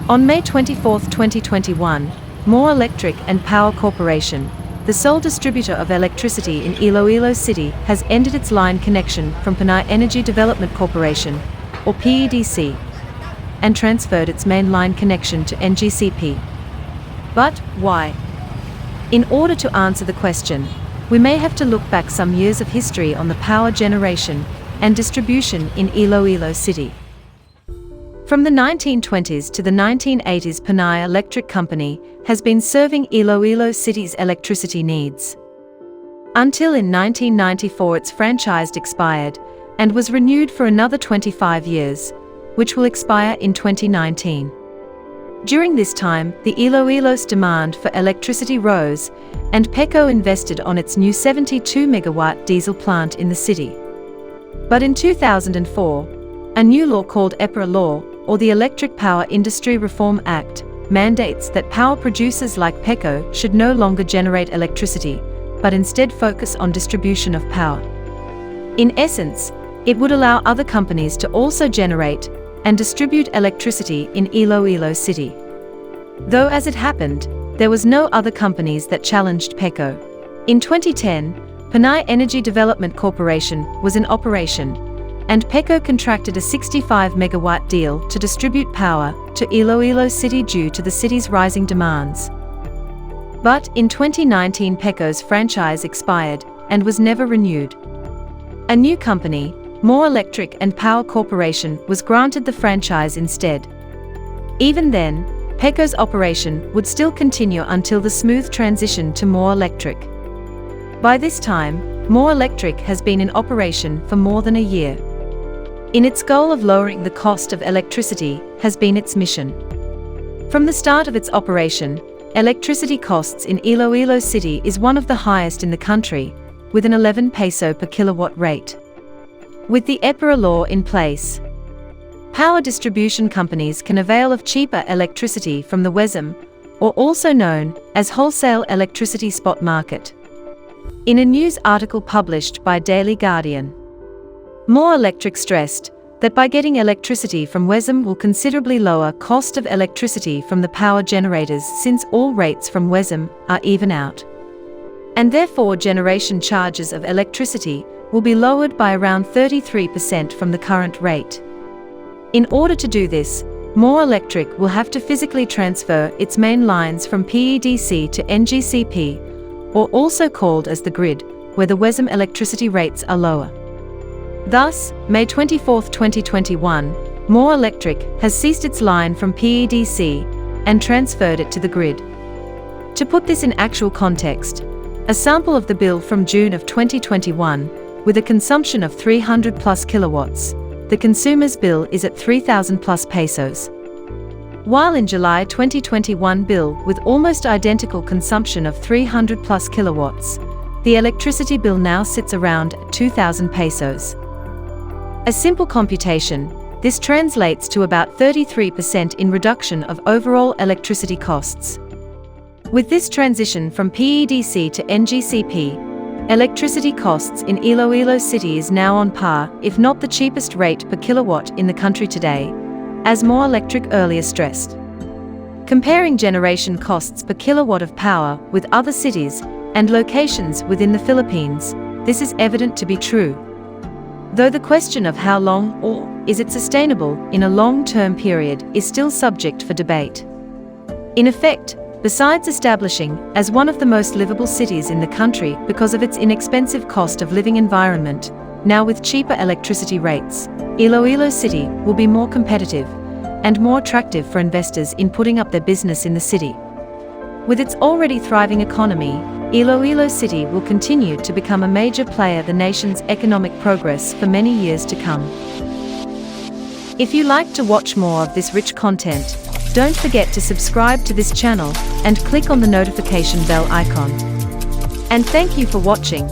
On May 24, 2021, More Electric and Power Corporation, the sole distributor of electricity in Iloilo City, has ended its line connection from Panay Energy Development Corporation, or PEDC, and transferred its main line connection to NGCP. But why? In order to answer the question, we may have to look back some years of history on the power generation and distribution in Iloilo City. From the 1920s to the 1980s, Panay Electric Company has been serving Iloilo City's electricity needs. Until in 1994 its franchise expired and was renewed for another 25 years, which will expire in 2019. During this time, the Iloilo's demand for electricity rose, and PECO invested on its new 72-megawatt diesel plant in the city. But in 2004, a new law called EPRA Law, or the Electric Power Industry Reform Act, mandates that power producers like PECO should no longer generate electricity, but instead focus on distribution of power. In essence, it would allow other companies to also generate and distribute electricity in Iloilo City. Though as it happened, there was no other companies that challenged PECO. In 2010, Panay Energy Development Corporation was in operation, and PECO contracted a 65-megawatt deal to distribute power to Iloilo City due to the city's rising demands. But in 2019, PECO's franchise expired and was never renewed. A new company, More Electric and Power Corporation, was granted the franchise instead. Even then, PECO's operation would still continue until the smooth transition to More Electric. By this time, More Electric has been in operation for more than a year. In its goal of lowering the cost of electricity has been its mission. From the start of its operation, electricity costs in Iloilo City is one of the highest in the country, with an 11 peso per kilowatt rate. With the EPRA law in place, power distribution companies can avail of cheaper electricity from the WESM, or also known as wholesale electricity spot market. In a news article published by Daily Guardian, More Electric stressed that by getting electricity from WESM will considerably lower cost of electricity from the power generators, since all rates from WESM are even out, and therefore generation charges of electricity will be lowered by around 33% from the current rate. In order to do this, More Electric will have to physically transfer its main lines from PEDC to NGCP, or also called as the grid, where the WESM electricity rates are lower. Thus, May 24, 2021, More Electric has ceased its line from PEDC and transferred it to the grid. To put this in actual context, a sample of the bill from June of 2021, with a consumption of 300 plus kilowatts, the consumer's bill is at 3,000 plus pesos. While in July 2021 bill with almost identical consumption of 300 plus kilowatts, the electricity bill now sits around 2,000 pesos. A simple computation, this translates to about 33% in reduction of overall electricity costs. With this transition from PEDC to NGCP, electricity costs in Iloilo City is now on par, if not the cheapest rate per kilowatt in the country today, as More Electric earlier stressed. Comparing generation costs per kilowatt of power with other cities and locations within the Philippines, this is evident to be true. Though the question of how long, or is it sustainable in a long-term period, is still subject for debate. In effect, besides establishing as one of the most livable cities in the country because of its inexpensive cost of living environment, now with cheaper electricity rates, Iloilo City will be more competitive and more attractive for investors in putting up their business in the city. With its already thriving economy, Iloilo City will continue to become a major player in the nation's economic progress for many years to come. If you like to watch more of this rich content, don't forget to subscribe to this channel and click on the notification bell icon. And thank you for watching.